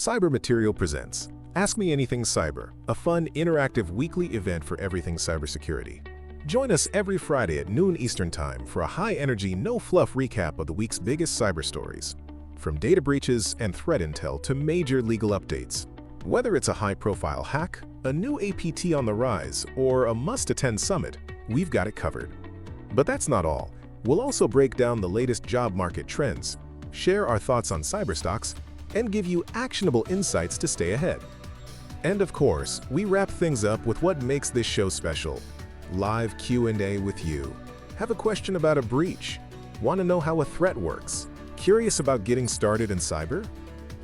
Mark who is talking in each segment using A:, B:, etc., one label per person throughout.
A: Cyber Material presents Ask Me Anything Cyber, a fun, interactive weekly event for everything cybersecurity. Join us every Friday at noon Eastern Time for a high-energy, no-fluff recap of the week's biggest cyber stories. From data breaches and threat intel to major legal updates. Whether it's a high-profile hack, a new APT on the rise, or a must-attend summit, we've got it covered. But that's not all. We'll also break down the latest job market trends, share our thoughts on cyber stocks, and give you actionable insights to stay ahead. And of course, we wrap things up with what makes this show special. Live Q&A with you. Have a question about a breach? Want to know how a threat works? Curious about getting started in cyber?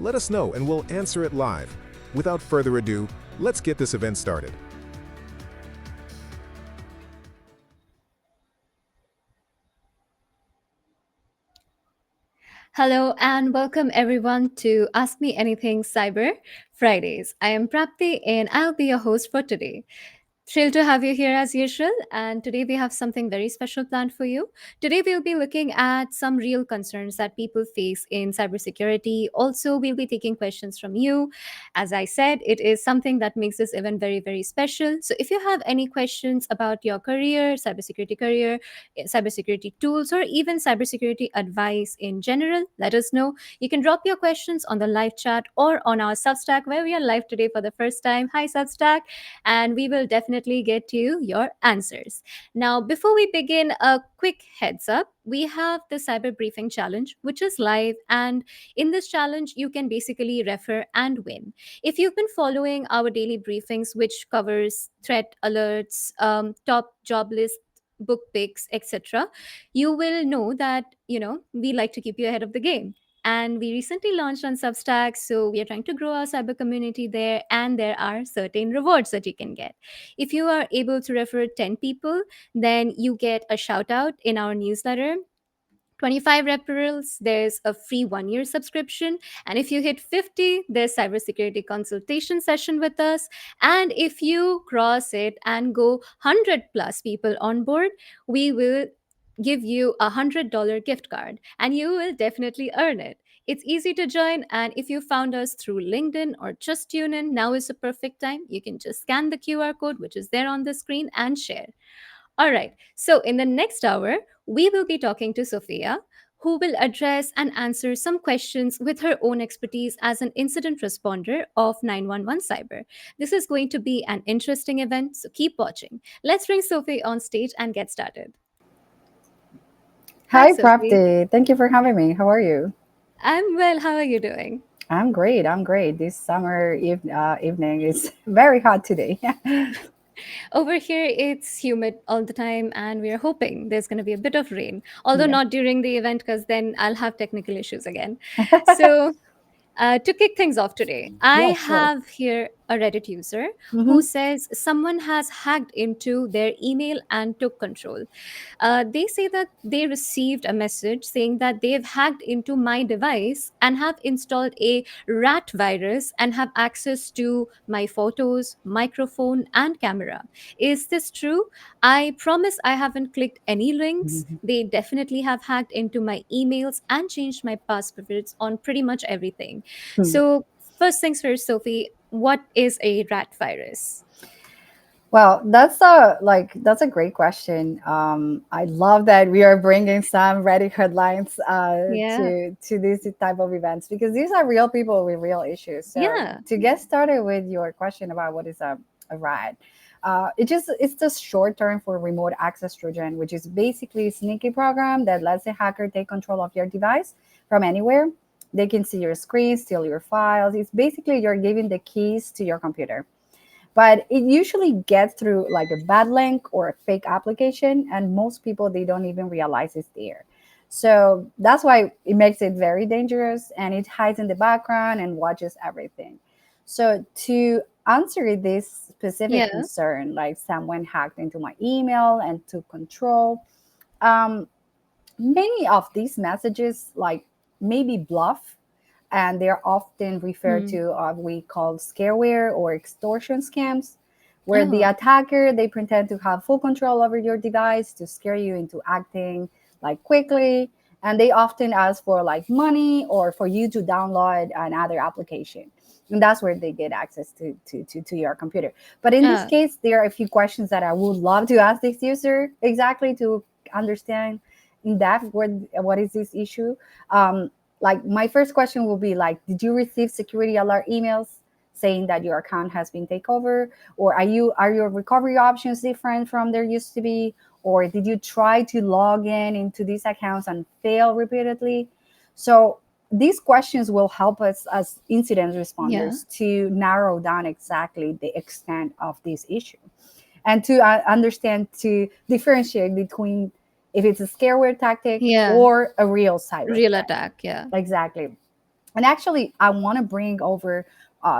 A: Let us know and we'll answer it live. Without further ado, let's get this event started.
B: Hello and welcome everyone to Ask Me Anything Cyber Fridays. I am Prapti and I'll be your host for today. Thrilled to have you here as usual. And today we have something very special planned for you. Today we'll be looking at some real concerns that people face in cybersecurity. Also, we'll be taking questions from you. As I said, it is something that makes this event very, very special. So if you have any questions about your career, cybersecurity tools, or even cybersecurity advice in general, let us know. You can drop your questions on the live chat or on our Substack, where we are live today for the first time. Hi, Substack, and we will definitely get you your answers. Now, before we begin, a quick heads up. We have the Cyber Briefing Challenge, which is live, and in this challenge, you can basically refer and win. If you've been following our daily briefings, which covers threat alerts, top job list, book picks, etc., you will know that we like to keep you ahead of the game. And we recently launched on Substack, so we are trying to grow our cyber community there, and there are certain rewards that you can get. If you are able to refer 10 people, then you get a shout out in our newsletter. 25 referrals, there's a free 1 year subscription. And if you hit 50, there's cybersecurity consultation session with us. And if you cross it and go 100 plus people on board, we will give you $100 gift card and you will definitely earn it. It's easy to join, and if you found us through LinkedIn or just tune in, now is the perfect time. You can just scan the QR code, which is there on the screen, and share. All right. So, in the next hour, we will be talking to Sofia, who will address and answer some questions with her own expertise as an incident responder of 911 Cyber. This is going to be an interesting event, so keep watching. Let's bring Sophie on stage and get started. Hi,
C: Hi,
B: Sophie.
C: Prapti. Thank you for having me. How are you?
B: I'm well. How are you doing?
C: I'm great. I'm great. This summer evening is very hot today.
B: Over here, it's humid all the time, and we're hoping there's going to be a bit of rain, although
C: Yeah.
B: not during the event because then I'll have technical issues again. So, to kick things off today, I
C: Yeah, sure.
B: have here a Reddit user
C: Mm-hmm.
B: who says someone has hacked into their email and took control. They say that they received a message saying that they've hacked into my device and have installed a rat virus and have access to my photos, microphone, and camera. Is this true? I promise I haven't clicked any links. They definitely have hacked into my emails and changed my passwords on pretty much everything. So, first things first, Sophie, what is a rat virus?
C: Well, that's a great question. I love that we are bringing some Reddit headlines
B: Yeah.
C: to these type of events because these are real people with real issues. So
B: Yeah.
C: to get started with your question about what is a RAD, it's the short term for remote access Trojan, which is basically a sneaky program that lets a hacker take control of your device from anywhere. They can see your screen, steal your files. It's basically you're giving the keys to your computer, but it usually gets through like a bad link or a fake application, and most people they don't even realize it's there. So that's why it makes it very dangerous, and it hides in the background and watches everything. So to answer this specific
B: Yeah.
C: concern, like someone hacked into my email and took control, um, many of these messages like maybe bluff, and they're often referred
B: Hmm.
C: to we call scareware or extortion scams, where the
B: Oh.
C: attacker they pretend to have full control over your device to scare you into acting like quickly, and they often ask for like money or for you to download another application, and that's where they get access to your computer. But in this
B: Uh,
C: case, there are a few questions that I would love to ask this user exactly to understand in depth what is this issue. um, like my first question will be like, did you receive security alert emails saying that your account has been taken over, or are your recovery options different from there used to be, or did you try to log in into these accounts and fail repeatedly? So these questions will help us as incident
B: yeah,
C: responders to narrow down exactly the extent of this issue, and to understand, to differentiate between if it's a scareware tactic
B: yeah.
C: or a real cyber
B: Real
C: threat.
B: attack. Yeah,
C: Exactly. And actually, I want to bring over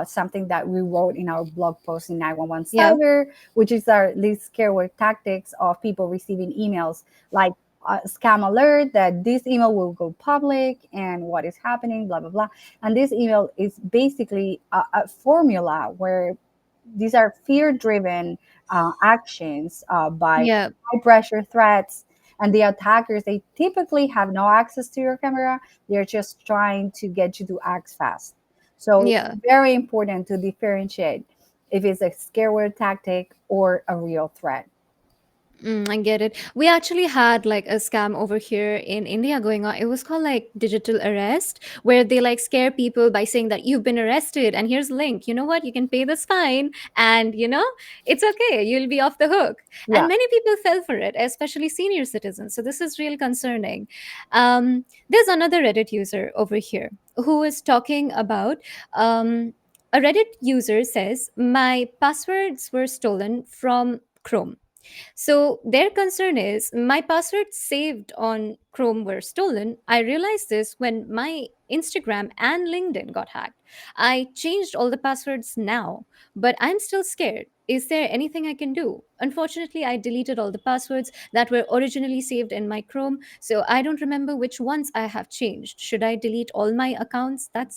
C: something that we wrote in our blog post in 911
B: yeah,
C: Cyber, which is our least scareware tactics of people receiving emails like scam alert that this email will go public and what is happening, blah, blah, blah. And this email is basically a formula where these are fear driven actions by
B: yeah,
C: high pressure threats. And the attackers, they typically have no access to your camera. They're just trying to get you to act fast. So it's
B: yeah.
C: very important to differentiate if it's a scareware tactic or a real threat.
B: I get it. We actually had like a scam over here in India going on. It was called like digital arrest, where they like scare people by saying that you've been arrested and here's a link. You know what? You can pay this fine and it's okay. You'll be off the hook. And
C: Yeah.
B: many people fell for it, especially senior citizens. So this is real concerning. There's another Reddit user over here who is talking about a Reddit user says my passwords were stolen from Chrome. So their concern is my passwords saved on Chrome were stolen. I realized this when my Instagram and LinkedIn got hacked. I changed all the passwords now, but I'm still scared. Is there anything I can do? Unfortunately, I deleted all the passwords that were originally saved in my Chrome, so I don't remember which ones I have changed. Should I delete all my accounts? That's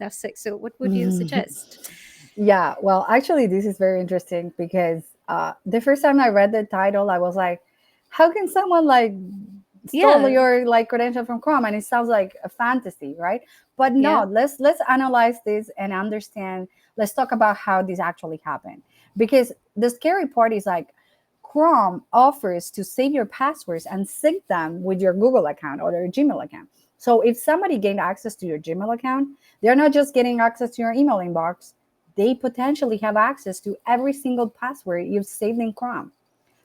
B: sick. So what would you suggest?
C: Yeah, well, actually, this is very interesting because the first time I read the title, I was like, how can someone like stole
B: Yeah,
C: your like credential from Chrome? And it sounds like a fantasy, right? But
B: yeah,
C: no, let's analyze this and understand. Let's talk about how this actually happened. Because the scary part is like Chrome offers to save your passwords and sync them with your Google account or your Gmail account. So if somebody gained access to your Gmail account, they're not just getting access to your email inbox, they potentially have access to every single password you've saved in Chrome.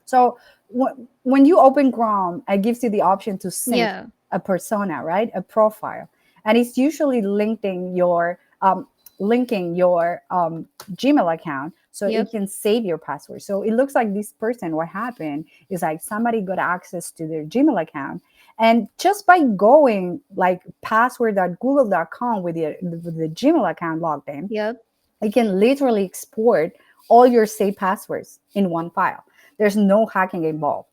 C: So when you open Chrome, it gives you the option to sync
B: yeah,
C: a persona, right? A profile, and it's usually linking your Gmail account so it
B: yep,
C: can save your password. So it looks like this person, what happened is like somebody got access to their Gmail account, and just by going like password.google.com with the Gmail account logged in,
B: yep,
C: you can literally export all your saved passwords in one file. There's no hacking involved.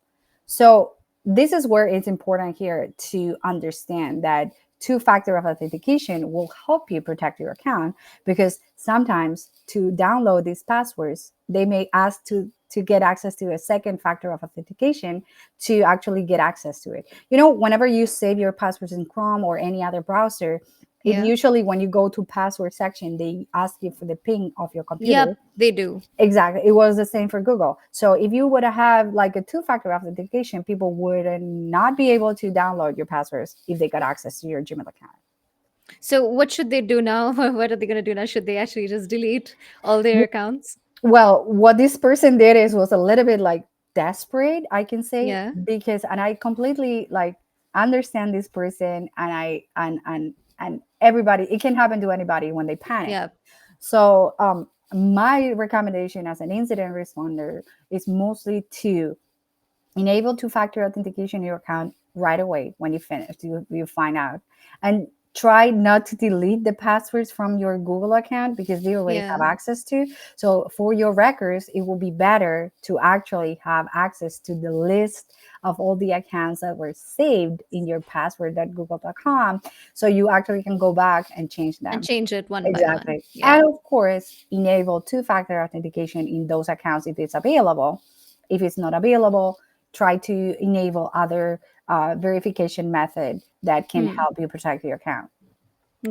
C: So this is where it's important here to understand that two-factor authentication will help you protect your account, because sometimes to download these passwords, they may ask to get access to a second factor of authentication to actually get access to it. Whenever you save your passwords in Chrome or any other browser, it
B: yeah.
C: usually, when you go to password section, they ask you for the ping of your computer.
B: Yep, they do.
C: Exactly. It was the same for Google. So if you would have like a two-factor authentication, people would not be able to download your passwords if they got access to your Gmail account.
B: So what should they do now? What are they going to do now? Should they actually just delete all their accounts?
C: Well, what this person did is was a little bit like desperate, I can say,
B: Yeah,
C: because, and I completely like understand this person, and and everybody, it can happen to anybody when they panic.
B: yeah,
C: So my recommendation as an incident responder is mostly to enable two-factor authentication in your account right away when you finish, you find out. And try not to delete the passwords from your Google account because they already have
B: yeah.
C: access to. So for your records, it will be better to actually have access to the list of all the accounts that were saved in your password.google.com, so you actually can go back and change
B: And
C: them.
B: change it one by one.
C: Exactly.
B: Yeah,
C: And of course, enable two-factor authentication in those accounts if it's available. If it's not available, try to enable other verification method that can
B: Hmm.
C: help you protect your account.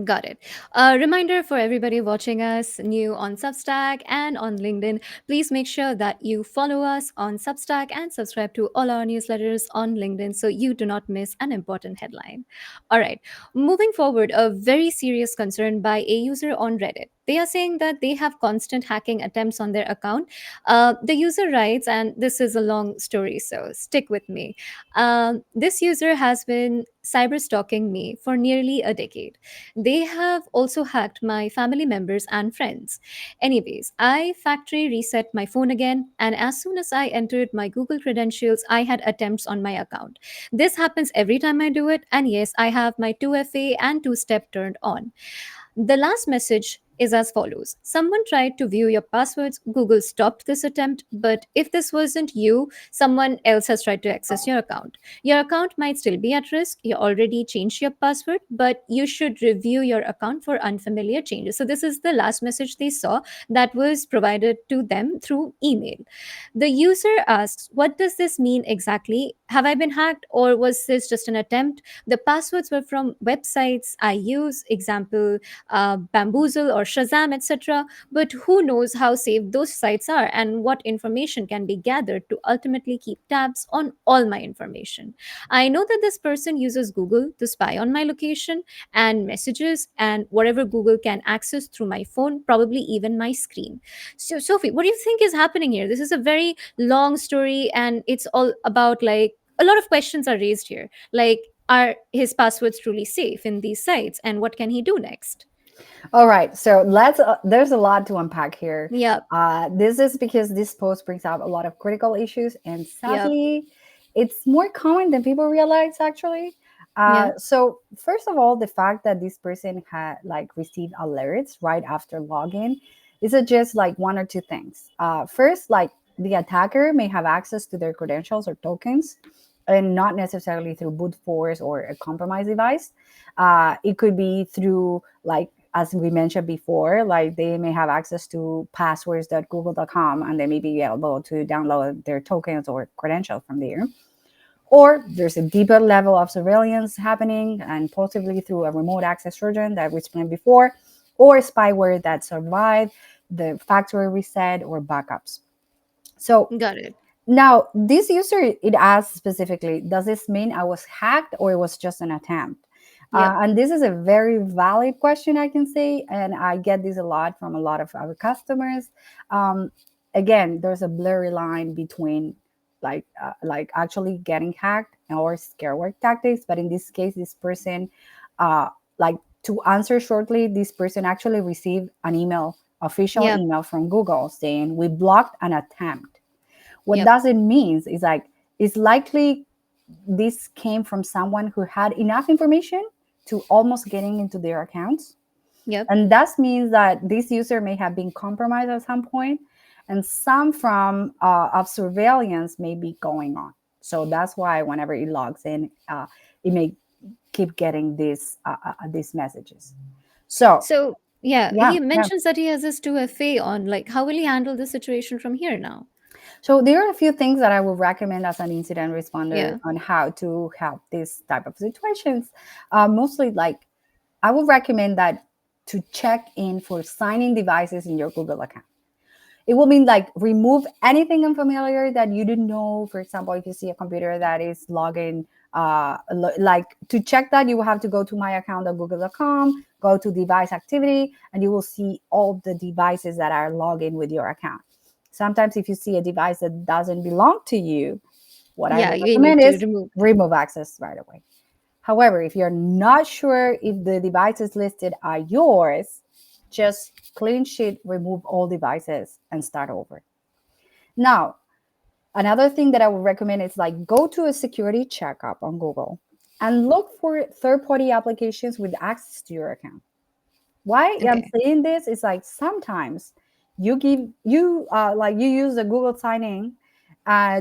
B: Got it. A reminder for everybody watching us new on Substack and on LinkedIn. Please make sure that you follow us on Substack and subscribe to all our newsletters on LinkedIn so you do not miss an important headline. All right. Moving forward, a very serious concern by a user on Reddit. They are saying that they have constant hacking attempts on their account. The user writes, and this is a long story, so stick with me. This user has been cyber stalking me for nearly a decade. They have also hacked my family members and friends. Anyways, I factory reset my phone again, and as soon as I entered my Google credentials, I had attempts on my account. This happens every time I do it, and yes, I have my 2FA and 2-step turned on. The last message is as follows: someone tried to view your passwords. Google stopped this attempt, but if this wasn't you, someone else has tried to access your account. Your account might still be at risk. You already changed your password, but you should review your account for unfamiliar changes. So, this is the last message they saw that was provided to them through email. The user asks, what does this mean exactly? Have I been hacked, or was this just an attempt? The passwords were from websites I use, example, Bamboozle or Shazam, etc. But who knows how safe those sites are and what information can be gathered to ultimately keep tabs on all my information. I know that this person uses Google to spy on my location and messages and whatever Google can access through my phone, probably even my screen. So, Sophie, what do you think is happening here? This is a very long story, and it's all about like a lot of questions are raised here. Like, are his passwords truly safe in these sites, and what can he do next?
C: All right, so let's. There's a lot to unpack here.
B: Yep,
C: This is because this post brings up a lot of critical issues, and
B: yep,
C: sadly, it's more common than people realize. Actually,
B: yep,
C: so first of all, the fact that this person had like received alerts right after login is just like one or two things. First, like the attacker may have access to their credentials or tokens, and not necessarily through brute force or a compromised device. It could be through like as we mentioned before, like they may have access to passwords.google.com and they may be able to download their tokens or credentials from there. Or there's a deeper level of surveillance happening and possibly through a remote access trojan that we explained before, or spyware that survived the factory reset or backups. So
B: got it.
C: now this user, it asks specifically, does this mean I was hacked or it was just an attempt?
B: Yep,
C: And this is a very valid question, I can say, and I get this a lot from a lot of our customers. Um, Again, there's a blurry line between like actually getting hacked or scareware tactics, but in this case, this person, uh, like to answer shortly, this person actually received an email, official
B: yep,
C: email from Google saying we blocked an attempt. What
B: yep,
C: does it mean is like it's likely this came from someone who had enough information to almost getting into their accounts.
B: yep.
C: And that means that this user may have been compromised at some point, and some from of surveillance may be going on. So that's why whenever it logs in, it may keep getting these messages. So
B: So, yeah,
C: yeah,
B: he
C: yeah.
B: mentions that he has his 2FA on. Like, how will he handle the situation from here now?
C: So there are a few things that I would recommend as an incident responder
B: Yeah,
C: on how to help these type of situations. Mostly, like I would recommend that to check in for signing devices in your Google account. It will mean like remove anything unfamiliar that you didn't know. For example, if you see a computer that is logging, like to check that, you will have to go to my account at google.com, go to device activity, and you will see all the devices that are logged in with your account. Sometimes if you see a device that doesn't belong to you, what I
B: yeah,
C: would
B: you need
C: recommend
B: to
C: is
B: remove them.
C: remove access right away. However, if you're not sure if the devices listed are yours, just clean sheet, remove all devices and start over. Now, another thing that I would recommend is like go to a security checkup on Google and look for third-party applications with access to your account. Why I'm
B: Okay.
C: saying this is like sometimes you use the Google sign in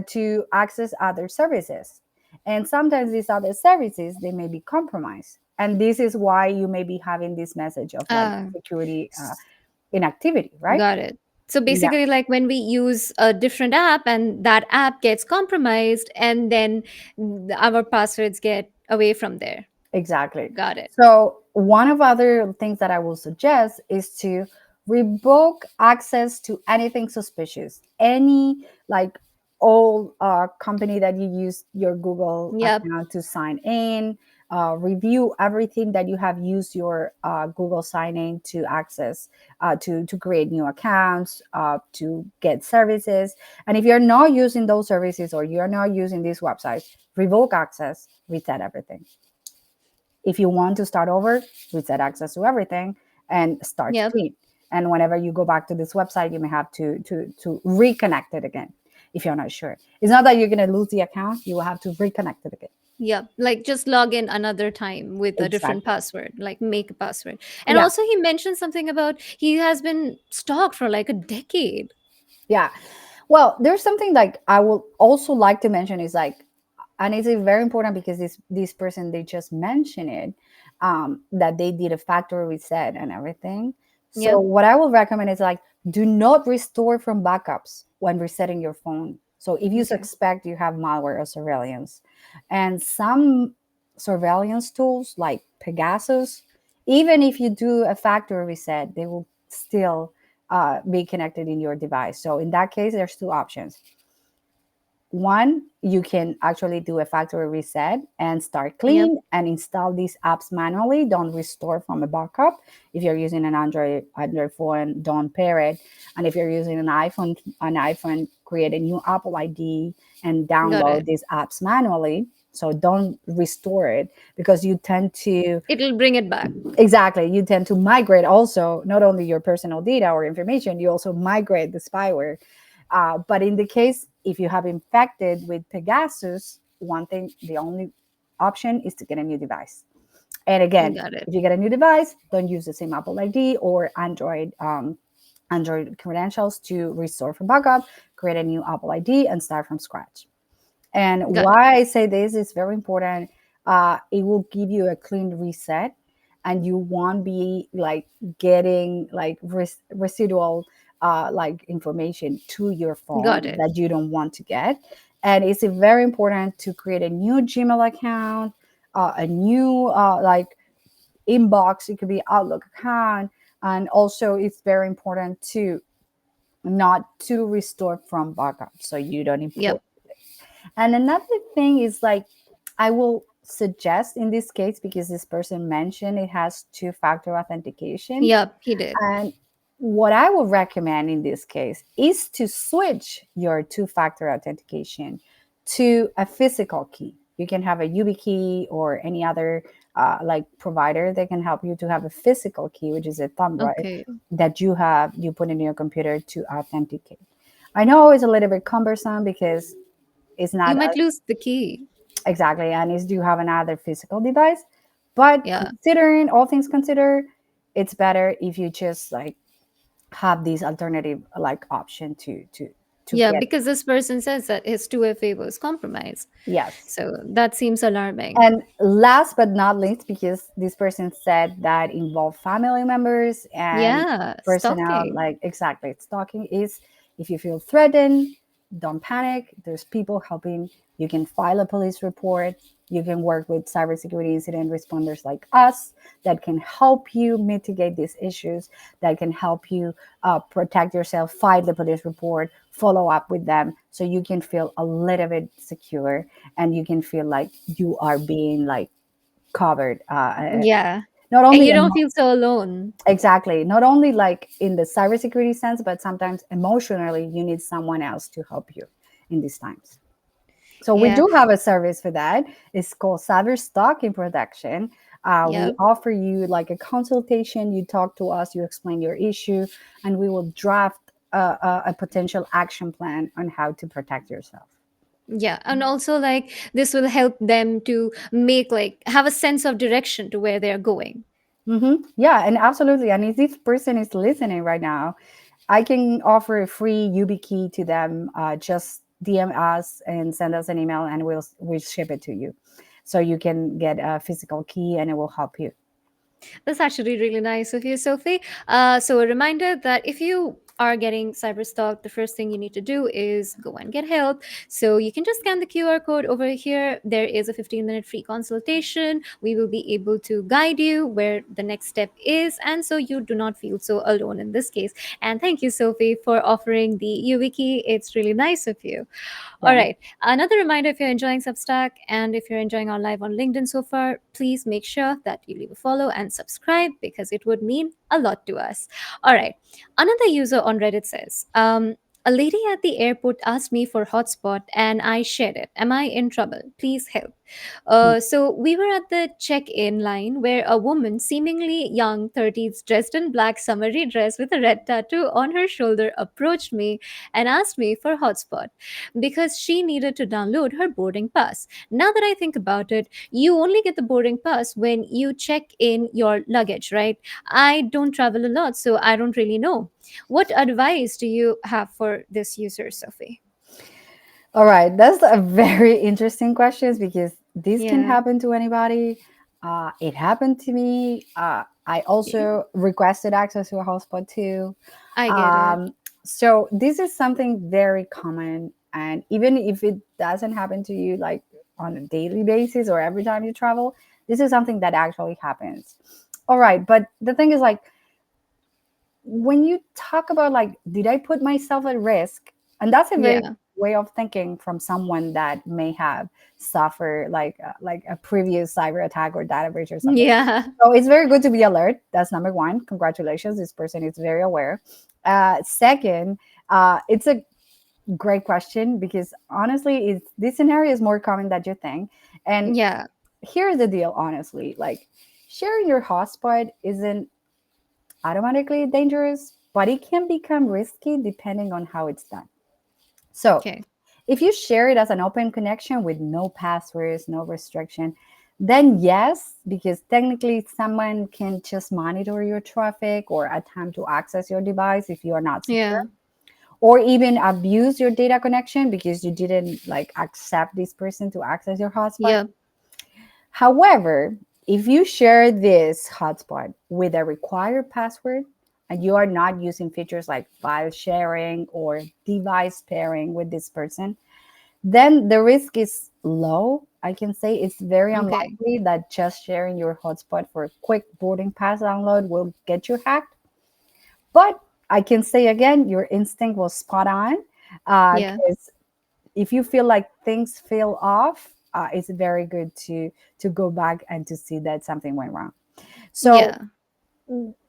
C: to access other services, and sometimes these other services they may be compromised, and this is why you may be having this message of like
B: Uh,
C: security inactivity, right?
B: Got it. So
C: Yeah,
B: basically, like when we use a different app and that app gets compromised, and then our passwords get away from there.
C: exactly.
B: Got it.
C: So one of other things that I will suggest is to revoke access to anything suspicious. Any like old company that you use your Google
B: Yep.
C: account to sign in. Review everything that you have used your Google sign in to access, to create new accounts, to get services. And if you're not using those services or you're not using these websites, revoke access, reset everything. If you want to start over, reset access to everything and start
B: Yep.
C: clean. And whenever you go back to this website, you may have to reconnect it again if you're not sure. It's not that you're going to lose the account; you will have to reconnect it again.
B: Yep. Like just log in another time with a different
C: Exactly.
B: password, like make a password. And
C: Yeah.
B: also, he mentioned something about he has been stalked for like a decade.
C: Yeah. Well, there's something like I will also like to mention is like, and it's very important because this person they just mentioned it, that they did a factory reset and everything. So
B: Yep.
C: what I will recommend is like, do not restore from backups when resetting your phone. So if you
B: Okay.
C: suspect you have malware or surveillance, and some surveillance tools like Pegasus, even if you do a factory reset, they will still be connected in your device. So in that case, there's two options. One, you can actually do a factory reset and start
B: Yep.
C: clean and install these apps manually. Don't restore from a backup. If you're using an Android phone, don't pair it. And if you're using an iPhone, create a new Apple ID and
B: Got
C: download
B: it.
C: these apps manually. So don't restore it because you tend to
B: It'll bring it back.
C: exactly you tend to migrate also not only your personal data or information, you also migrate the spyware. But in the case if you have infected with Pegasus, one thing, the only option is to get a new device. And again,
B: Got it.
C: if you get a new device, don't use the same Apple ID or Android credentials to restore from backup. Create a new Apple ID and start from scratch. And
B: Got it.
C: why I say this is very important. It will give you a clean reset, and you won't be like getting like residual like information to your
B: Got
C: phone
B: it.
C: that you don't want to get. And it's very important to create a new Gmail account, a new like inbox. It could be Outlook account, and also it's very important to not to restore from backup, so you don't import.
B: Yep.
C: And another thing is like, I will suggest in this case, because this person mentioned it has two-factor authentication.
B: Yep. He did.
C: And what I would recommend in this case is to switch your two-factor authentication to a physical key. You can have a YubiKey or any other like provider that can help you to have a physical key, which is a thumb drive
B: Okay.
C: that you put in your computer to authenticate. I know it's a little bit cumbersome because it's
B: You
C: not
B: might lose the key.
C: exactly, and is do you have another physical device, but
B: Yeah.
C: considering all things considered, it's better if you just like have this alternative like option to
B: Yeah.
C: get.
B: Because this person says that his 2FA was compromised.
C: Yes.
B: So that seems alarming.
C: And last but not least, because this person said that involve family members and
B: Yeah.
C: personnel,
B: Stalking.
C: like exactly, stalking is if you feel threatened, don't panic. There's people helping. You can file a police report. You can work with cybersecurity incident responders like us that can help you mitigate these issues, that can help you protect yourself, file the police report, follow up with them so you can feel a little bit secure and you can feel like you are being like covered
B: Yeah.
C: not
B: And
C: only
B: you don't feel so alone.
C: exactly, not only like in the cybersecurity sense, but sometimes emotionally you need someone else to help you in these times. So we
B: Yeah.
C: do have a service for that. It's called Cyber Stalking Protection. We
B: Yep.
C: offer you like a consultation. You talk to us, you explain your issue, and we will draft a potential action plan on how to protect yourself.
B: Yeah. And also, like, this will help them to make, like, have a sense of direction to where they're going.
C: Yeah, and absolutely. And if this person is listening right now, I can offer a free YubiKey to them. Just DM us and send us an email, and we'll ship it to you, so you can get a physical key, and it will help you.
B: That's actually really nice of you, Sophie. So, a reminder that if you are getting cyber stalked, the first thing you need to do is go and get help. So you can just scan the QR code over here. There is a 15-minute free consultation. We will be able to guide you where the next step is, and so you do not feel so alone in this case. And thank you, Sophie, for offering the YubiKey. It's really nice of you. All
C: Yeah.
B: right. Another reminder, if you're enjoying Substack and if you're enjoying our live on LinkedIn so far, please make sure that you leave a follow and subscribe because it would mean a lot to us. All right. Another user on Reddit says, a lady at the airport asked me for hotspot and I shared it. Am I in trouble? Please help. So we were at the check-in line where a woman, seemingly young 30s, dressed in black summery dress with a red tattoo on her shoulder, approached me and asked me for hotspot because she needed to download her boarding pass. Now that I think about it, you only get the boarding pass when you check in your luggage, right? I don't travel a lot, so I don't really know. What advice do you have for this user, Sophie?
C: All right, that's a very interesting question because this can
B: Yeah,
C: happen to anybody. It happened to me. I also requested access to a hotspot too.
B: I get it.
C: Um, so this is something very common, and even if it doesn't happen to you like on a daily basis or every time you travel, this is something that actually happens. All right, but the thing is like when you talk about like did I put myself at risk, and that's a very
B: Yeah,
C: way of thinking from someone that may have suffered like a previous cyber attack or data breach or something.
B: yeah,
C: So it's very good to be alert. That's number one. Congratulations, this person is very aware. Second, it's a great question because honestly this scenario is more common than you think. And
B: yeah.
C: here's the deal, honestly, like sharing your hotspot isn't automatically dangerous, but it can become risky depending on how it's done. So,
B: Okay.
C: if you share it as an open connection with no passwords, no restriction, then yes, because technically someone can just monitor your traffic or attempt to access your device if you are not secure,
B: Yeah,
C: or even abuse your data connection because you didn't like accept this person to access your hotspot.
B: yeah,
C: However, if you share this hotspot with a required password and you are not using features like file sharing or device pairing with this person, then the risk is low. I can say it's very
B: okay.
C: unlikely that just sharing your hotspot for a quick boarding pass download will get you hacked. But I can say again, your instinct was spot on
B: Yeah,
C: because if you feel like things feel off, it's very good to go back and to see that something went wrong. So
B: yeah,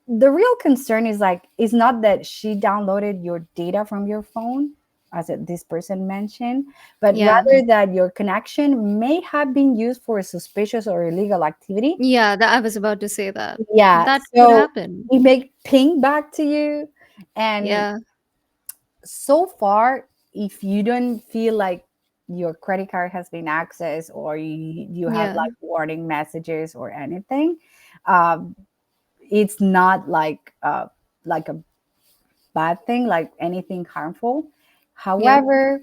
C: the real concern is like it's not that she downloaded your data from your phone, as this person mentioned, but
B: yeah,
C: rather that your connection may have been used for a suspicious or illegal activity.
B: yeah. That I was about to say that.
C: Yeah,
B: That could
C: so
B: happen.
C: it may ping back to you, and
B: Yeah,
C: so far, if you don't feel like your credit card has been accessed or you have
B: yeah,
C: like warning messages or anything, um, it's not like a bad thing, like anything harmful.
B: yeah,
C: However,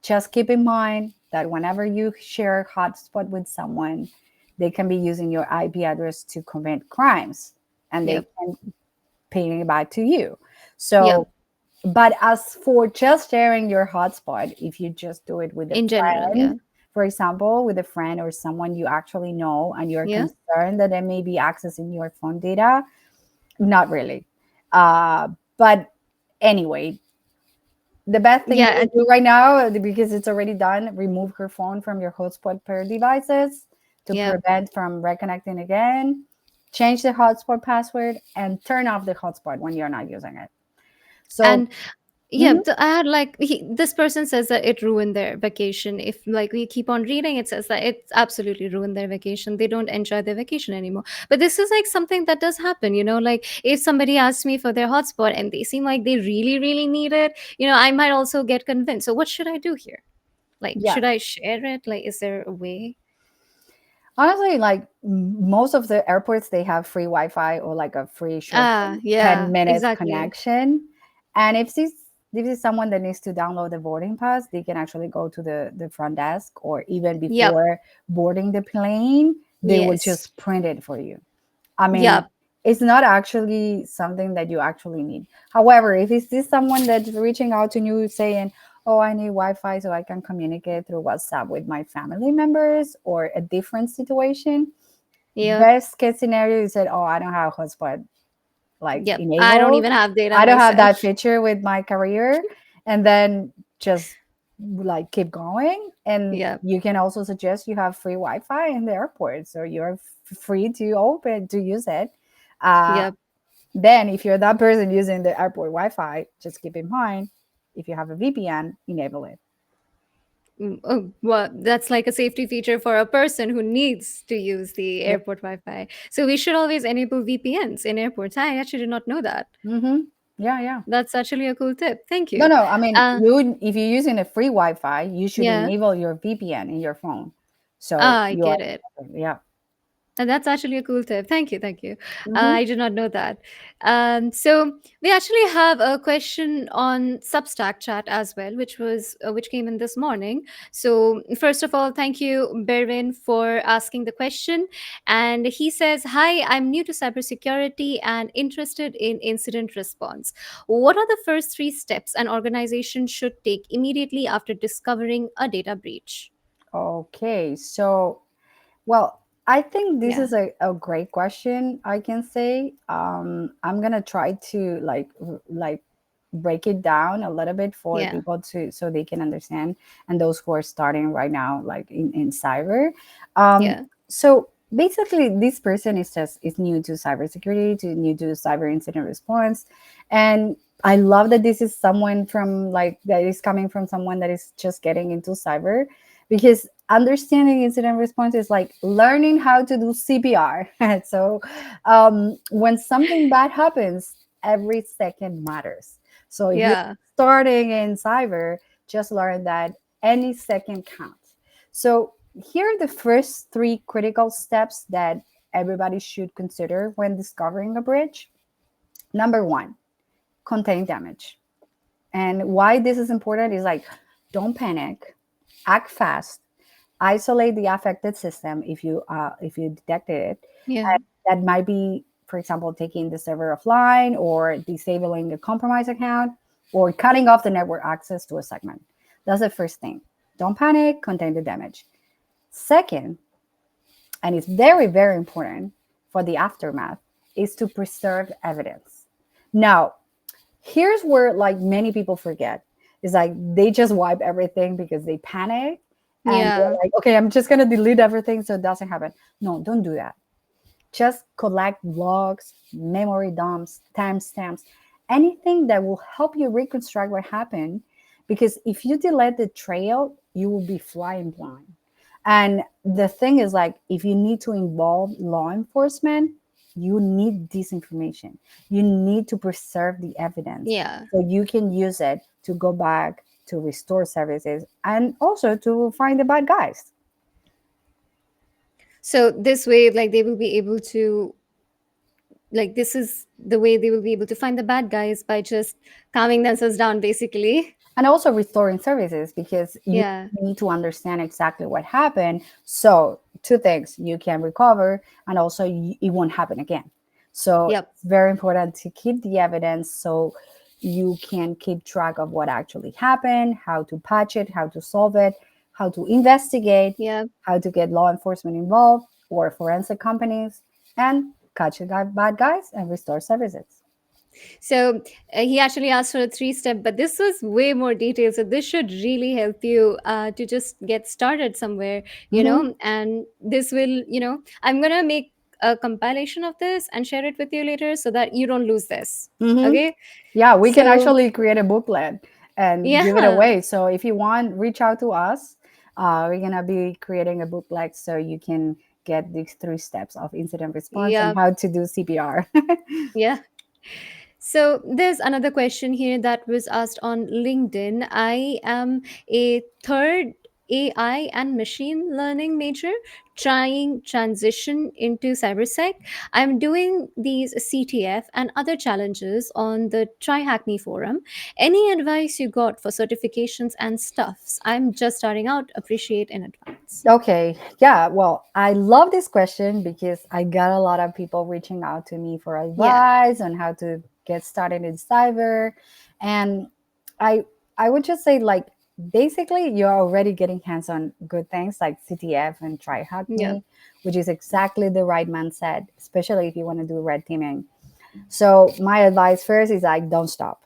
C: just keep in mind that whenever you share hotspot with someone, they can be using your IP address to commit crimes, and
B: yeah,
C: they can pay it back to you.
B: yeah.
C: So but as for just sharing your hotspot, if you just do it with a
B: In general, yeah,
C: friend, for example, with a friend or someone you actually know, and you're
B: yeah,
C: concerned that they may be accessing your phone data, not really. But anyway, the best thing
B: yeah,
C: you
B: and
C: will do right now, because it's already done, remove your phone from your hotspot pair devices to
B: yeah,
C: prevent from reconnecting again. Change the hotspot password and turn off the hotspot when you're not using it. So,
B: and yeah.
C: mhm,
B: I had like this person says that it ruined their vacation. If like we keep on reading, it says that it's absolutely ruined their vacation. They don't enjoy their vacation anymore. But this is like something that does happen, you know. Like if somebody asks me for their hotspot and they seem like they really, really need it, I might also get convinced. So what should I do here? Like,
C: yeah.
B: should I share it? Like, is there a way?
C: Honestly, like most of the airports, they have free Wi-Fi or like a free short
B: Ah,
C: 10
B: yeah,
C: minutes
B: exactly.
C: connection. And if this is someone that needs to download the boarding pass, they can actually go to the front desk, or even
B: Yep.
C: before boarding the plane, they will
B: Yes.
C: just print it for you. I mean,
B: Yep.
C: It's not actually something that you actually need. However, if it's this someone that's reaching out to you saying, "Oh, I need Wi-Fi so I can communicate through WhatsApp with my family members," or a different situation,
B: Yep.
C: best case scenario, you said, "Oh, I don't have hotspot like
B: Yep. I don't
C: enabled.
B: even have data
C: I don't have
B: myself.
C: that feature with my career," and then just like keep going. And
B: Yep.
C: you can also suggest you have free Wi-Fi in the airport, so you're free to open to use it. Uh,
B: Yep.
C: then, if you're that person using the airport Wi-Fi, just keep in mind if you have a VPN, enable it.
B: Oh, well, that's like a safety feature for a person who needs to use the
C: Yep.
B: airport Wi-Fi. So we should always enable VPNs in airports. I actually did not know that.
C: Mm-hmm. Yeah, yeah.
B: That's actually a cool tip. Thank
C: No,
B: you.
C: no. I mean,
B: Uh,
C: if you're using a free Wi-Fi, you should
B: yeah.
C: enable your VPN in your phone. So
B: Ah, I
C: you are,
B: get it.
C: yeah.
B: And that's actually a cool tip. Thank you. Thank you.
C: Mm-hmm.
B: I did not know that. So we actually have a question on Substack chat as well, which came in this morning. So first of all, thank you, Berwin, for asking the question. And he says, "Hi, I'm new to cybersecurity and interested in incident response. What are the first three steps an organization should take immediately after discovering a data breach?"
C: Okay. So, well, I think this
B: Yeah.
C: is a great question. I can say I'm gonna try to like break it down a little bit for
B: Yeah.
C: people to so they can understand, and those who are starting right now, like in cyber.
B: Yeah.
C: So basically, this person is new to cybersecurity, to new to cyber incident response, and I love that this is someone from like that is coming from someone that is just getting into cyber, because understanding incident response is like learning how to do CPR. So when something bad happens, every second matters. So if you're
B: Yeah.
C: starting in cyber, just learn that any second counts. So here are the first three critical steps that everybody should consider when discovering a breach. Number one, contain damage. And why this is important is like, don't panic, act fast, isolate the affected system if you detected it.
B: Yeah.
C: And that might be, for example, taking the server offline or disabling a compromised account or cutting off the network access to a segment. That's the first thing. Don't panic, contain the damage. Second, and it's very, very important for the aftermath, is to preserve evidence. Now, here's where like many people forget is like they just wipe everything because they panic and they're
B: Yeah.
C: like, okay, I'm just gonna delete everything so it doesn't happen. No, don't do that. Just collect logs, memory dumps, timestamps, anything that will help you reconstruct what happened. Because if you delete the trail, you will be flying blind. And the thing is, like, if you need to involve law enforcement, you need this information. You need to preserve the evidence
B: Yeah.
C: so you can use it to go back to restore services and also to find the bad guys.
B: So this way, like they will be able to, like this is the way they will be able to find the bad guys by just calming themselves down, basically.
C: And also restoring services because you
B: Yeah.
C: need to understand exactly what happened. So, two things, you can recover and also it won't happen again. So,
B: Yep.
C: it's very important to keep the evidence so you can keep track of what actually happened, how to patch it, how to solve it, how to investigate,
B: Yeah.
C: how to get law enforcement involved or forensic companies, and catch the bad guys and restore services.
B: So he actually asked for a three-step, but this was way more detailed. So this should really help you to just get started somewhere,
C: Mhm.
B: and this will, I'm gonna make a compilation of this and share it with you later so that you don't lose this.
C: Mhm.
B: Okay.
C: Yeah, we can
B: So
C: actually create a booklet and give it
B: yeah.
C: away. So if you want, reach out to us. We're gonna be creating a booklet so you can get these three steps of incident response and
B: Yeah.
C: how to do CPR.
B: Yeah. So there's another question here that was asked on LinkedIn. I am a third AI and machine learning major trying transition into cybersec. I'm doing these CTF and other challenges on the Try Hack Me forum. Any advice you got for certifications and stuffs? I'm just starting out. Appreciate in advance.
C: Okay. Yeah. Well, I love this question because I got a lot of people reaching out to me for
B: Yeah.
C: advice on how to get started in cyber. And I I would just say like basically you're already getting hands on good things like CTF and Try Hack
B: Yeah.
C: Me, which is exactly the right mindset, especially if you want to do red teaming. So my advice first is like don't stop.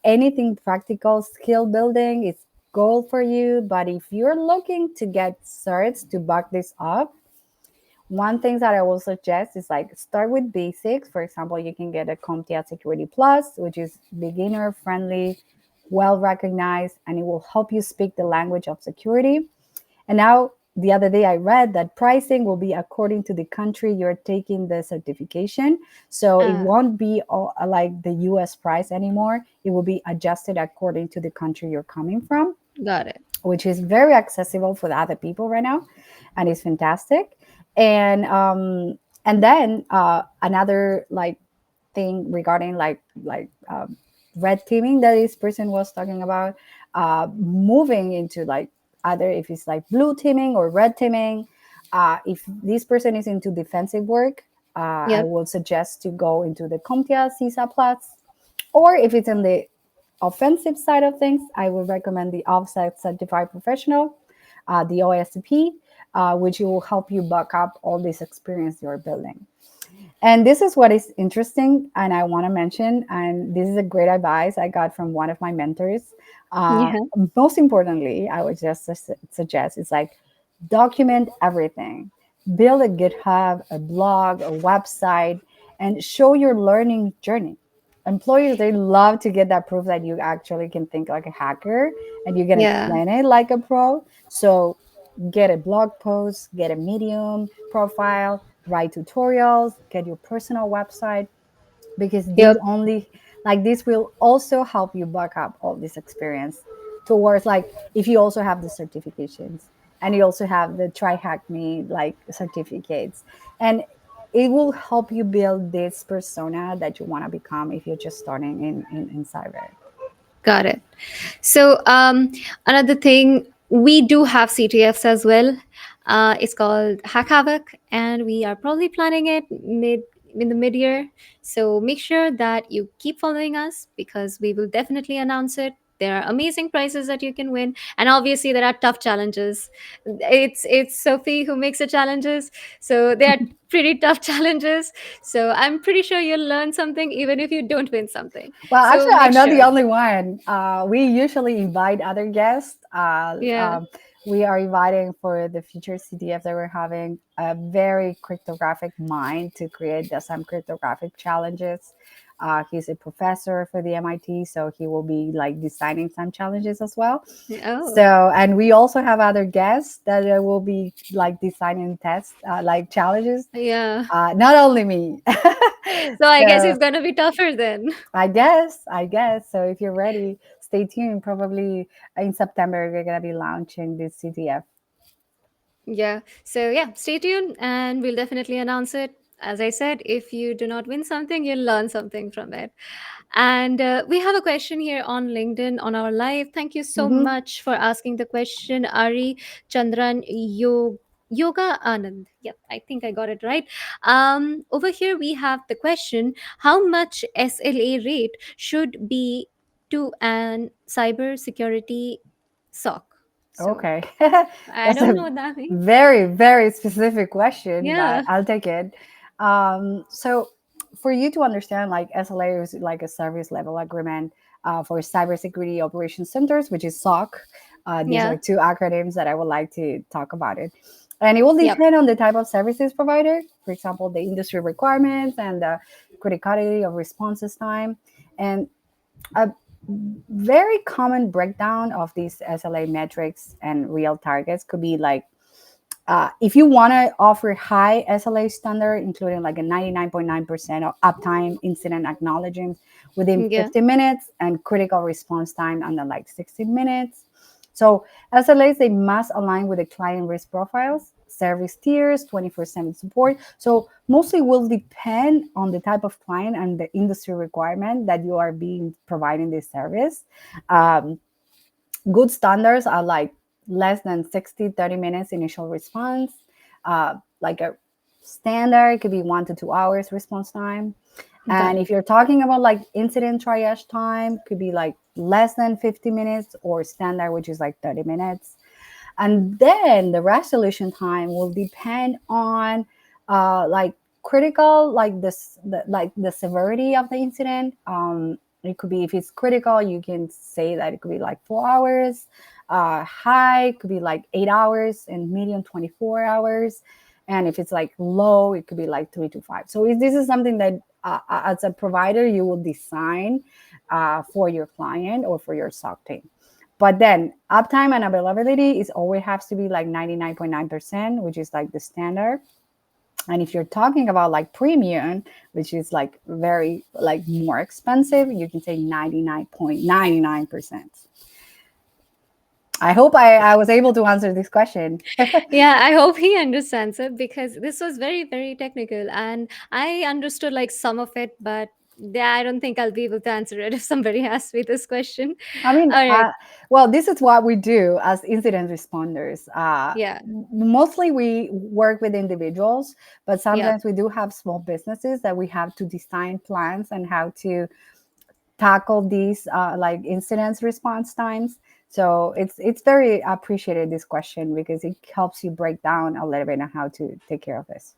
C: Anything practical skill building is goal for you, but if you're looking to get certs to back this up, one thing that I will suggest is like start with basics. For example, you can get a CompTIA Security Plus, which is beginner friendly, well recognized, and it will help you speak the language of security. And now, the other day, I read that pricing will be according to the country you're taking the certification. So it
B: Uh,
C: won't be all, like the US price anymore. It will be adjusted according to the country you're coming from,
B: got it.
C: which is very accessible for the other people right now, and it's fantastic. And then another like thing regarding red teaming that this person was talking about, moving into like either if it's like blue teaming or red teaming. If this person is into defensive work, I
B: Yep.
C: would suggest to go into the CompTIA CISA Plus, or if it's in the offensive side of things, I would recommend the Offsite Certified Professional, the OSCP, which will help you back up all this experience you're building. And this is what is interesting, and I want to mention, and this is a great advice I got from one of my mentors. Uh,
B: Yeah.
C: Most importantly, I would just suggest it's like document everything. Build a GitHub, a blog, a website, and show your learning journey. Employers, they love to get that proof that you actually can think like a hacker and you can
B: Yeah.
C: explain it like a pro. So get a blog post, get a Medium profile, write tutorials, get your personal website, because these
B: Yep.
C: only like this will also help you back up all this experience towards like if you also have the certifications and you also have the try hack me like certificates, and it will help you build this persona that you want to become if you're just starting in cyber.
B: Got it. So, another thing, we do have CTFs as well. It's called Hack Havoc, and we are probably planning it in the mid year. So make sure that you keep following us because we will definitely announce it. There are amazing prizes that you can win, and obviously there are tough challenges. It's Sophie who makes the challenges, so they are pretty tough challenges. So I'm pretty sure you'll learn something even if you don't win something.
C: Well,
B: So
C: actually,
B: make
C: I'm not the
B: sure.
C: only one. We usually invite other guests.
B: Yeah.
C: We are inviting for the future CDF that we're having a very cryptographic mind to create some cryptographic challenges. He's a professor for the MIT, so he will be like designing some challenges as well.
B: Oh,
C: So, and we also have other guests that will be like designing tests, like challenges.
B: yeah.
C: Not only me.
B: So I guess
C: So
B: it's gonna be tougher then.
C: I guess. So if you're ready, stay tuned. Probably in September, we're gonna be launching this CTF.
B: Yeah. So yeah, stay tuned and we'll definitely announce it. As I said, if you do not win something, you'll learn something from it. And we have a question here on LinkedIn on our live. Thank you so
C: Mm-hmm.
B: much for asking the question, Ari Chandran Yoga Anand. Yep, I think I got it right. Over here we have the question: how much SLA rate should be to an cyber security SOC? So
C: Okay,
B: I
C: that's
B: don't
C: a
B: know what that means.
C: very specific question, but
B: Yeah,
C: I'll take it. So for you to understand, like SLA is like a service level agreement for cybersecurity operations centers, which is SOC. These
B: yeah,
C: are two acronyms that I would like to talk about it. And it will
B: yep,
C: depend on the type of services provider, for example, the industry requirements and the criticality of responses time. And a very common breakdown of these SLA metrics and real targets could be like if you want to offer high SLA standard, including like a 99.9% of uptime incident acknowledging within
B: yeah,
C: 50 minutes and critical response time under like 60 minutes. So SLAs, they must align with the client risk profiles, service tiers, 24/7 support. So mostly will depend on the type of client and the industry requirement that you are being providing this service. Um, Good standards are like less than 60, 30 minutes initial response. Like a standard could be 1 to 2 hours response time.
B: Got
C: And
B: it.
C: if you're talking about like incident triage time, could be like less than 50 minutes, or standard, which is like 30 minutes. And then the resolution time will depend on like critical, like this, like the severity of the incident. It could be, if it's critical, you can say that it could be like 4 hours. High could be like 8 hours, and medium 24 hours. And if it's like low, it could be like 3 to 5. So this is something that as a provider you will design for your client or for your SOC team. But then uptime and availability is always has to be like 99.9%, which is like the standard. And if you're talking about like premium, which is like very like more expensive, you can say 99.99%. I hope I was able to answer this question.
B: Yeah, I hope he understands it because this was very, very technical and I understood like some of it, but yeah, I don't think I'll be able to answer it if somebody asks me this question.
C: I mean,
B: All right.
C: well, this is what we do as incident responders.
B: Yeah.
C: Mostly we work with individuals, but
B: Yeah.
C: sometimes we do have small businesses that we have to design plans and how to tackle these like incidents response times. So it's very appreciated, this question, because it helps you break down a little bit on how to take care of this.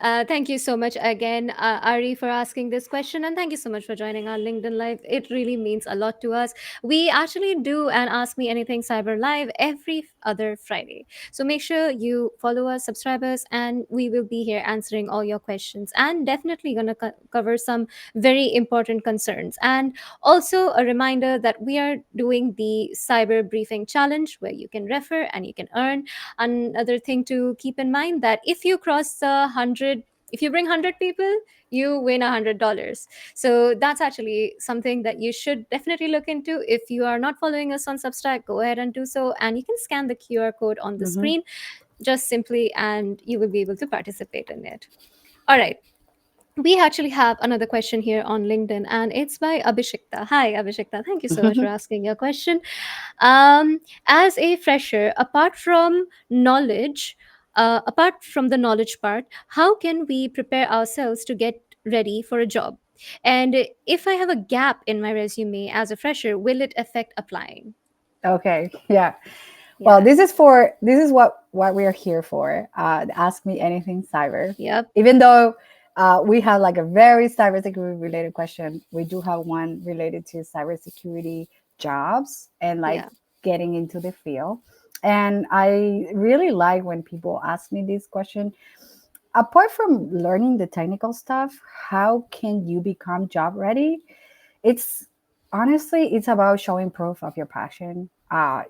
B: Thank you so much again, Ari, for asking this question. And thank you so much for joining our LinkedIn Live. It really means a lot to us. We actually do an Ask Me Anything Cyber Live every other Friday. So make sure you follow us, subscribe us, and we will be here answering all your questions and definitely going to cover some very important concerns. And also a reminder that we are doing the Cyber Briefing Challenge where you can refer and you can earn. Another thing to keep in mind that if you cross the 100, if you bring 100 people, you win $100. So that's actually something that you should definitely look into. If you are not following us on Substack, go ahead and do so, and you can scan the QR code on the
C: Hmm.
B: screen just simply, and you will be able to participate in it. All right, we actually have another question here on LinkedIn, and it's by Abhishekta. Hi, Abhishekta. Thank you so much for asking your question. As a fresher, apart from the knowledge part, how can we prepare ourselves to get ready for a job? And if I have a gap in my resume as a fresher, will it affect applying?
C: Okay, yeah. Well,
B: Yeah.
C: this is what we are here for. Ask me anything cyber.
B: Yep.
C: Even though we have like a very cybersecurity related question, we do have one related to cybersecurity jobs and like
B: Yeah.
C: getting into the field. And I really like when people ask me this question. Apart from learning the technical stuff, how can you become job ready? It's honestly, it's about showing proof of your passion.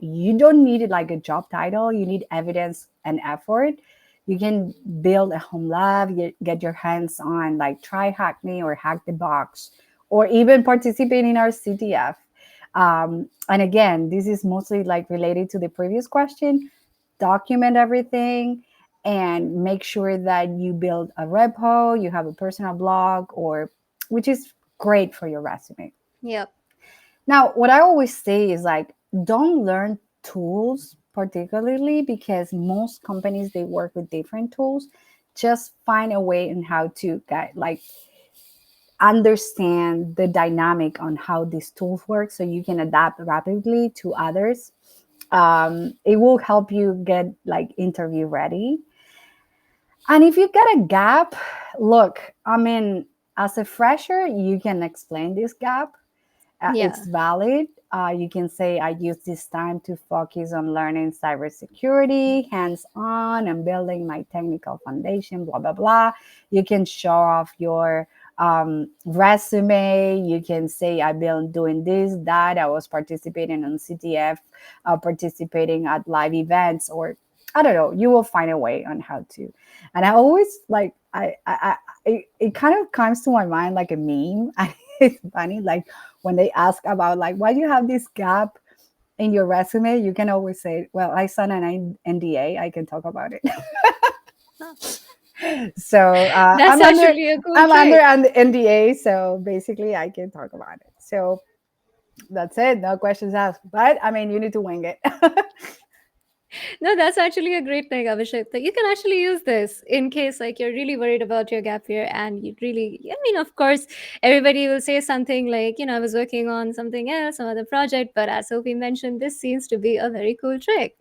C: You don't need it like a job title, you need evidence and effort. You can build a home lab, get your hands on like try hack me or hack the box, or even participate in our CTF. And again, this is mostly like related to the previous question. Document everything and make sure that you build a repo, you have a personal blog, or which is great for your resume.
B: Yep.
C: Now, what I always say is like, don't learn tools particularly, because most companies they work with different tools. Just find a way in how to get like understand the dynamic on how these tools work so you can adapt rapidly to others. It will help you get like interview ready. And if you get a gap, look, I mean, as a fresher, you can explain this gap. It's
B: Yeah.
C: valid. You can say, I use this time to focus on learning cybersecurity, hands on, and building my technical foundation, blah, blah, blah. You can show off your resume. You can say, I've been doing this, that. I was participating on CTF, participating at live events, or I don't know. You will find a way on how to. And I always like, it kind of comes to my mind like a meme. It's funny, like when they ask about like why do you have this gap, in your resume, you can always say, well, I signed an NDA, I can talk about it. So
B: That's actually a cool
C: I'm under
B: trick.
C: an NDA, so basically I can talk about it. So that's it. No questions asked. But I mean, you need to wing it.
B: No, that's actually a great thing, Abhishek. That you can actually use this in case like you're really worried about your gap year and you really, I mean, of course, everybody will say something like, I was working on something else, some other project, but as Sophie mentioned, this seems to be a very cool trick.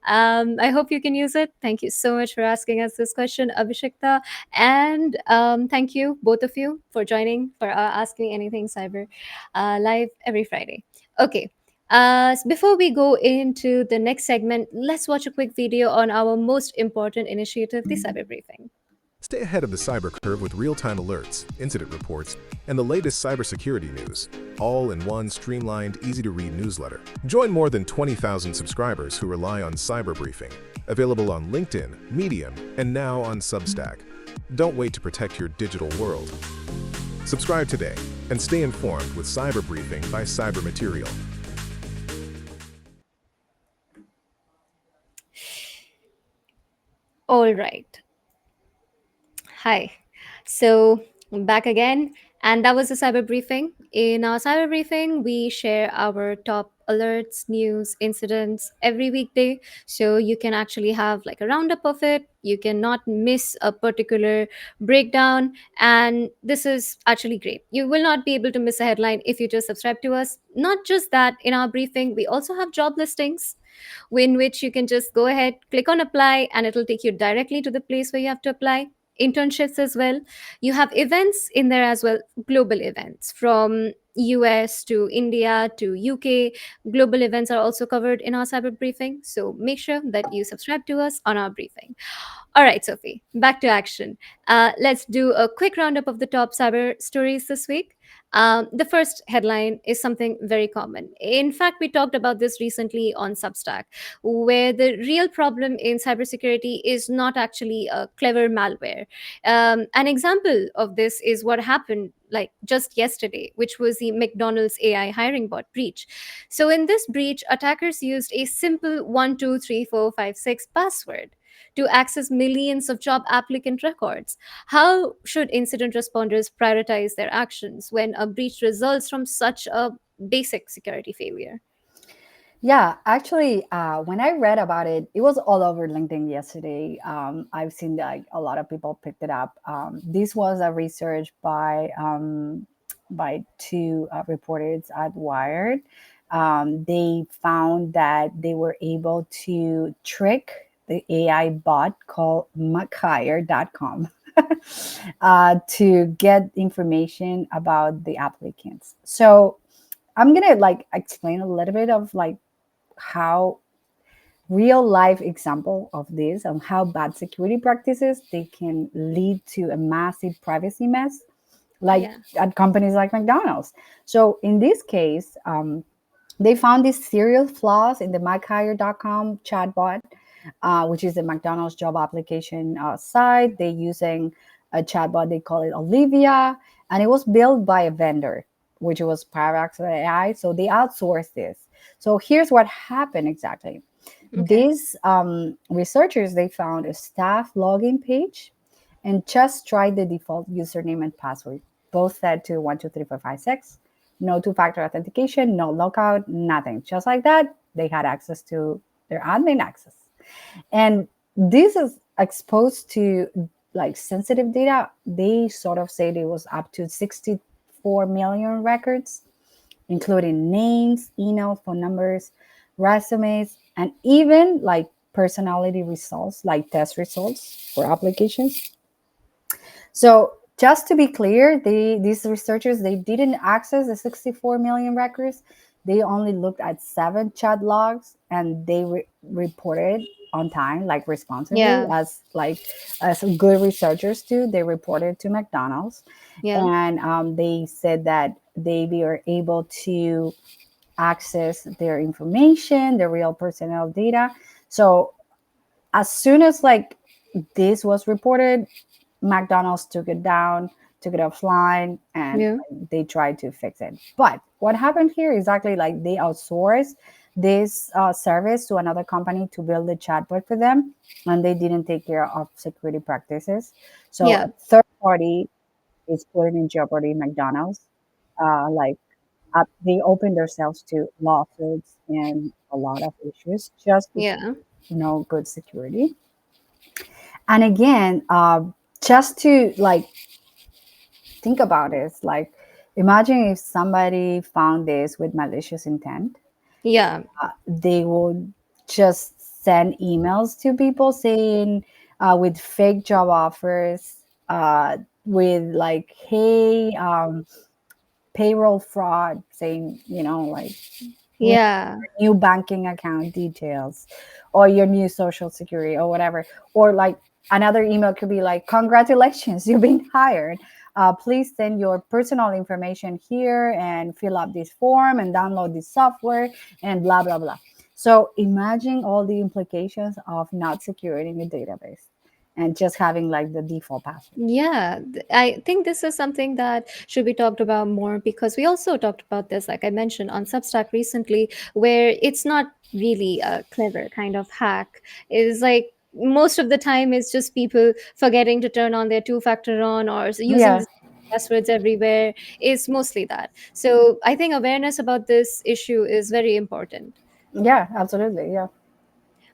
B: I hope you can use it. Thank you so much for asking us this question, Abhishekta. And thank you, both of you, for joining for Asking Anything Cyber live every Friday. Okay. Before we go into the next segment, let's watch a quick video on our most important initiative, the cyber briefing.
A: Stay ahead of the cyber curve with real-time alerts, incident reports, and the latest cybersecurity news, all in one streamlined, easy-to-read newsletter. Join more than 20,000 subscribers who rely on cyber briefing, available on LinkedIn, Medium, and now on Substack. Don't wait to protect your digital world. Subscribe today and stay informed with Cyber Briefing by Cyber Material.
B: All right. Hi. So, back again. And that was the cyber briefing. In our cyber briefing, we share our top alerts, news, incidents every weekday. So you can actually have like a roundup of it. You cannot miss a particular breakdown. And this is actually great. You will not be able to miss a headline if you just subscribe to us. Not just that, in our briefing, we also have job listings in which you can just go ahead, click on apply, and it'll take you directly to the place where you have to apply. Internships as well. You have events in there as well, global events from US to India to UK. Global events are also covered in our cyber briefing. So make sure that you subscribe to us on our briefing. All right, Sophie, back to action. Let's do a quick roundup of the top cyber stories this week. The first headline is something very common. In fact, we talked about this recently on Substack, where the real problem in cybersecurity is not actually a clever malware. An example of this is what happened like just yesterday, which was the McDonald's AI hiring bot breach. So, in this breach, attackers used a simple 123456 password to access millions of job applicant records. How should incident responders prioritize their actions when a breach results from such a basic security failure?
C: Yeah, actually, when I read about it, it was all over LinkedIn yesterday. I've seen like a lot of people picked it up. This was a research by two reporters at Wired. They found that they were able to trick the AI bot called McHire.com to get information about the applicants. So I'm gonna like explain a little bit of like how real life example of this and how bad security practices they can lead to a massive privacy mess like
B: Yeah.
C: at companies like McDonald's. So in this case, they found these serial flaws in the myhire.com chatbot, which is the McDonald's job application site. They're using a chatbot, they call it Olivia, and it was built by a vendor, which was Parallax AI. So they outsourced this. So here's what happened exactly.
B: Okay.
C: These researchers, they found a staff login page and just tried the default username and password, both set to 123456. No two-factor authentication, no lockout, nothing. Just like that, they had access to their admin access. And this is exposed to like sensitive data. They sort of said it was up to 64 million records, including names, email, phone numbers, resumes, and even like personality results, like test results for applications. So just to be clear, these researchers, they didn't access the 64 million records. They only looked at 7 chat logs, and they reported on time, like responsibly,
B: Yeah.
C: as good researchers do. They reported to McDonald's,
B: Yeah.
C: and they said that they were able to access their information, their real personnel data. So as soon as like this was reported, McDonald's took it down, took it offline, and
B: Yeah.
C: they tried to fix it. But what happened here is exactly like they outsourced this service to another company to build a chatbot for them, and they didn't take care of security practices. So
B: Yeah.
C: a third party is putting in jeopardy McDonald's. Like they open themselves to lawsuits and a lot of issues just because
B: Yeah.
C: no good security. And again, just to like think about it, like imagine if somebody found this with malicious intent,
B: Yeah.
C: they would just send emails to people saying with fake job offers, with like, hey, payroll fraud, saying, like, we
B: Yeah.
C: new banking account details or your new social security or whatever. Or like another email could be like, congratulations, you've been hired. Please send your personal information here and fill up this form and download this software and blah blah blah. So imagine all the implications of not securing your database and just having like the default password.
B: Yeah, I think this is something that should be talked about more, because we also talked about this, like I mentioned, on Substack recently, where it's not really a clever kind of hack. It's like most of the time it's just people forgetting to turn on their two-factor on, or using
C: Yeah,
B: the passwords everywhere. It's mostly that. So I think awareness about this issue is very important.
C: yeah, absolutely, yeah.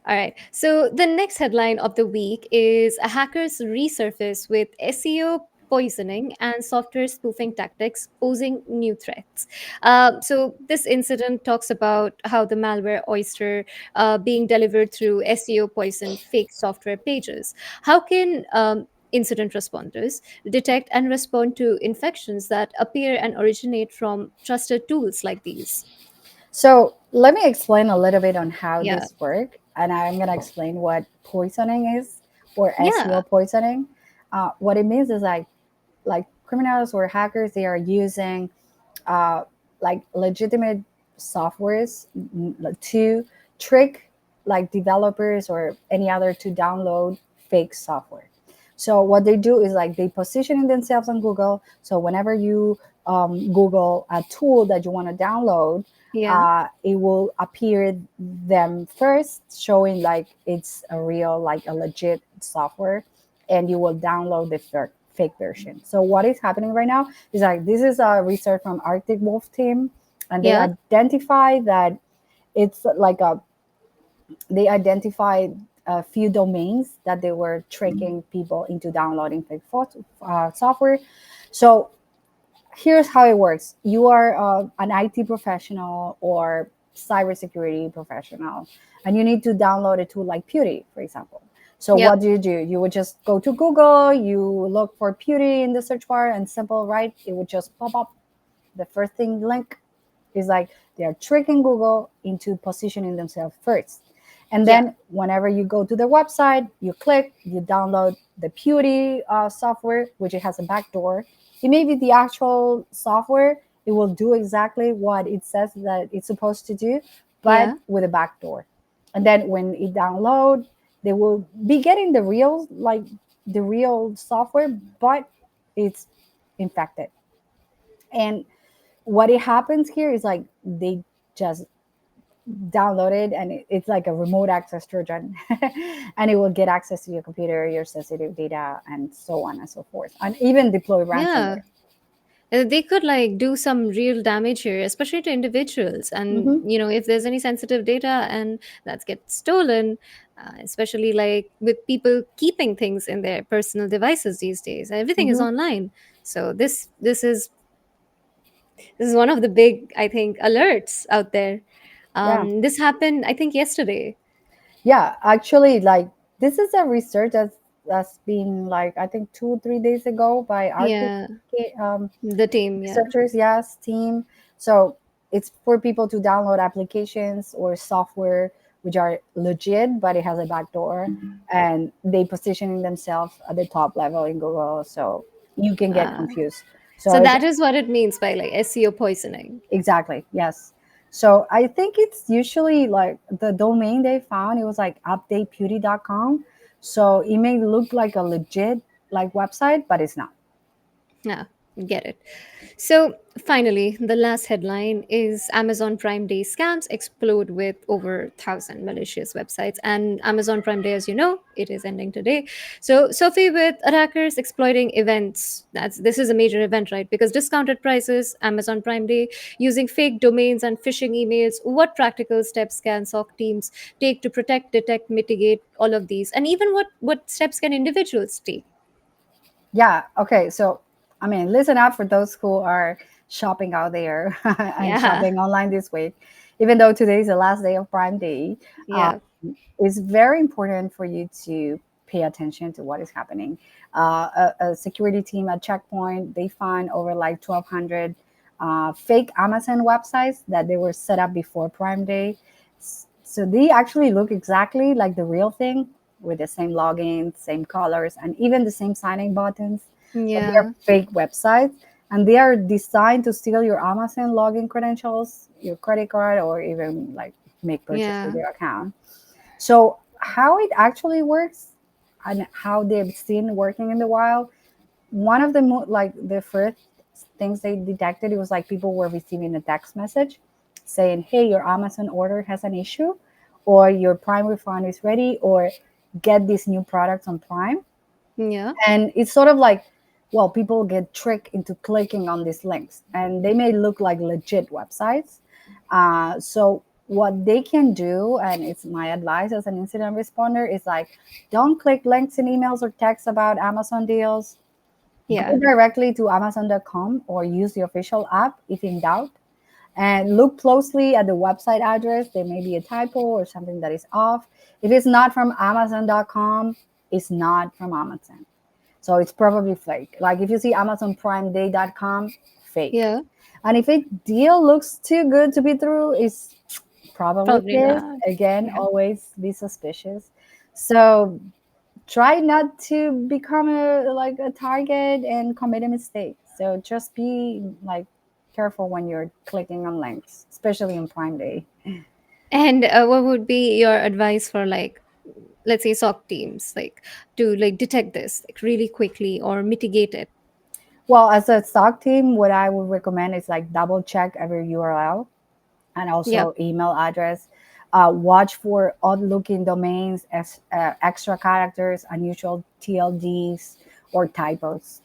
B: All right. So the next headline of the week is hackers resurface with SEO poisoning and software spoofing tactics posing new threats. So this incident talks about how the malware Oyster being delivered through SEO poisoned fake software pages. How can incident responders detect and respond to infections that appear and originate from trusted tools like these?
C: So let me explain a little bit on how
B: Yeah.
C: this work, and I'm gonna explain what poisoning is, or
B: Yeah.
C: SEO poisoning. What it means is like criminals or hackers, they are using uh, like legitimate softwares to trick like developers or any other to download fake software. So what they do is like they positioning themselves on Google. So whenever you Google a tool that you want to download,
B: Yeah.
C: it will appear them first, showing like it's a real, like a legit software, and you will download the fake version. So what is happening right now is like this is a research from Arctic Wolf team, and they
B: Yeah.
C: identify that it's like a they identified a few domains that they were tricking people into downloading fake software. So here's how it works. You are an IT professional or cybersecurity professional, and you need to download a tool like Pewty, for example. So
B: Yeah.
C: what do? You would just go to Google, you look for Pewty in the search bar, and simple, right? It would just pop up the first thing link. Is like they are tricking Google into positioning themselves first. And
B: Yeah.
C: then whenever you go to their website, you click, you download the Pewty software, which it has a backdoor. It may be the actual software. It will do exactly what it says that it's supposed to do, but
B: Yeah.
C: with a backdoor. And then when it download, they will be getting the real, like the real software, but it's infected. And what it happens here is like they just download it, and it's like a remote access trojan and it will get access to your computer, your sensitive data, and so on and so forth, and even deploy
B: Yeah.
C: ransomware.
B: They could like do some real damage here, especially to individuals. And,
C: Hmm.
B: if there's any sensitive data and that gets stolen, especially like with people keeping things in their personal devices these days, everything is
C: Hmm.
B: online. So this is one of the big, I think, alerts out there.
C: Yeah,
B: This happened, I think, yesterday.
C: yeah, actually, like this is a research that's been like I think 2 3 days ago by Arctic
B: Yeah.
C: um,
B: The team. Yeah.
C: researchers, yes, team. So it's for people to download applications or software which are legit, but it has a backdoor, and they positioning themselves at the top level in Google, so you can get
B: Uh,
C: confused. So
B: so
C: it's
B: that is what it means by like SEO poisoning.
C: exactly, yes. So I think it's usually like the domain they found. It was like updatebeauty.com. So it may look like a legit like website, but it's not.
B: Yeah. Get it. So, finally, the last headline is Amazon Prime Day scams explode with over 1,000 malicious websites. And Amazon Prime Day, as you know, it is ending today. So, Sophie, with attackers exploiting events, this is a major event, right? Because discounted prices, Amazon Prime Day, using fake domains and phishing emails, what practical steps can SOC teams take to protect, detect, mitigate all of these? And even what steps can individuals take?
C: Yeah. Okay. So, I mean, listen up for those who are shopping out there and
B: Yeah,
C: shopping online this week. Even though today is the last day of Prime Day, uh,
B: yeah,
C: it's very important for you to pay attention to what is happening. A security team at Checkpoint, they found over like 1,200 fake Amazon websites that they were set up before Prime Day. So they actually look exactly like the real thing with the same login, same colors, and even the same signing buttons. But they are
B: yeah,
C: fake websites and they are designed to steal your Amazon login credentials, your credit card, or even like make purchase with
B: yeah,
C: your account. So how it actually works and how they've seen working in the wild, one of the like the first things they detected, it was like people were receiving a text message saying, "Hey, your Amazon order has an issue, or your Prime refund is ready, or get these new products on Prime."
B: yeah.
C: And it's sort of like, well, people get tricked into clicking on these links and they may look like legit websites. So what they can do, and it's my advice as an incident responder, is like, don't click links in emails or texts about Amazon deals. Go
B: Yeah,
C: directly to amazon.com or use the official app if in doubt, and look closely at the website address. There may be a typo or something that is off. If it's not from amazon.com, it's not from Amazon, so it's probably fake. Like if you see amazonprimeday.com, fake.
B: yeah,
C: And if a deal looks too good to be true, it's probably
B: probably
C: is.
B: not.
C: Again,
B: Yeah.
C: always be suspicious. So try not to become a target and commit a mistake. So just be like careful when you're clicking on links, especially on Prime Day.
B: And what would be your advice for like, let's say SOC teams, like to like detect this like really quickly or mitigate it?
C: Well, as a stock team, what I would recommend is like double check every URL and
B: Yep.
C: also email address. Watch for odd looking domains, as extra characters, unusual TLDs, or typos.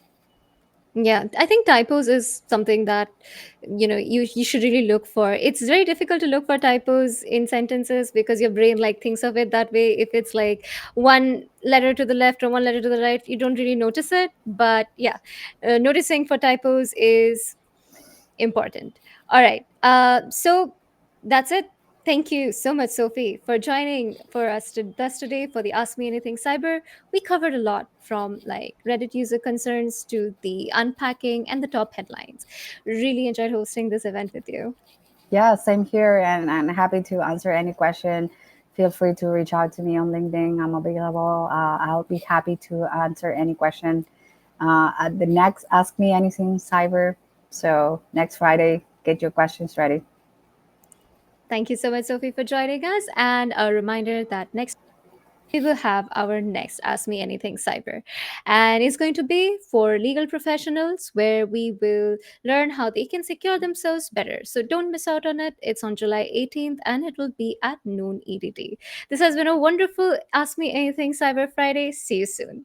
B: Yeah, I think typos is something that you should really look for. It's very difficult to look for typos in sentences because your brain like thinks of it that way. If it's like one letter to the left or one letter to the right, you don't really notice it. But yeah, noticing for typos is important. All right. So that's it. Thank you so much, Sophie, for joining for us today for the Ask Me Anything Cyber. We covered a lot from like Reddit user concerns to the unpacking and the top headlines. Really enjoyed hosting this event with you.
C: Yeah, same here, and I'm happy to answer any question. Feel free to reach out to me on LinkedIn. I'm available. I'll be happy to answer any question at the next Ask Me Anything Cyber. So next Friday, get your questions ready.
B: Thank you so much, Sophie, for joining us. And a reminder that next we will have our next Ask Me Anything Cyber. And it's going to be for legal professionals where we will learn how they can secure themselves better. So don't miss out on it. It's on July 18th and it will be at noon EDT. This has been a wonderful Ask Me Anything Cyber Friday. See you soon.